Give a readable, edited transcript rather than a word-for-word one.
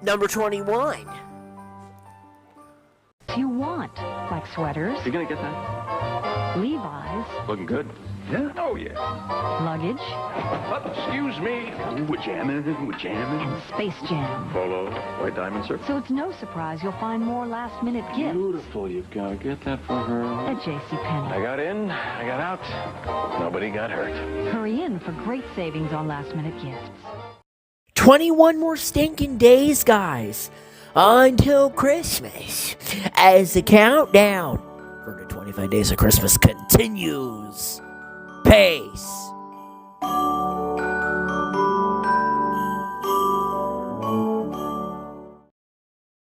Number 21. You want, like sweaters, You gonna get that? Levi's, Looking good. Yeah? Oh, yeah. luggage, Excuse me. We're jamming. and Space Jam. Polo, white diamond, sir. So it's no surprise you'll find more last-minute gifts Beautiful. You've got to get that for her. at I JCPenney. got in, I got out. Nobody got hurt. Hurry in for great savings on last-minute gifts. 21 more stinking days, guys, until Christmas, as the countdown for the 25 days of Christmas continues. Peace.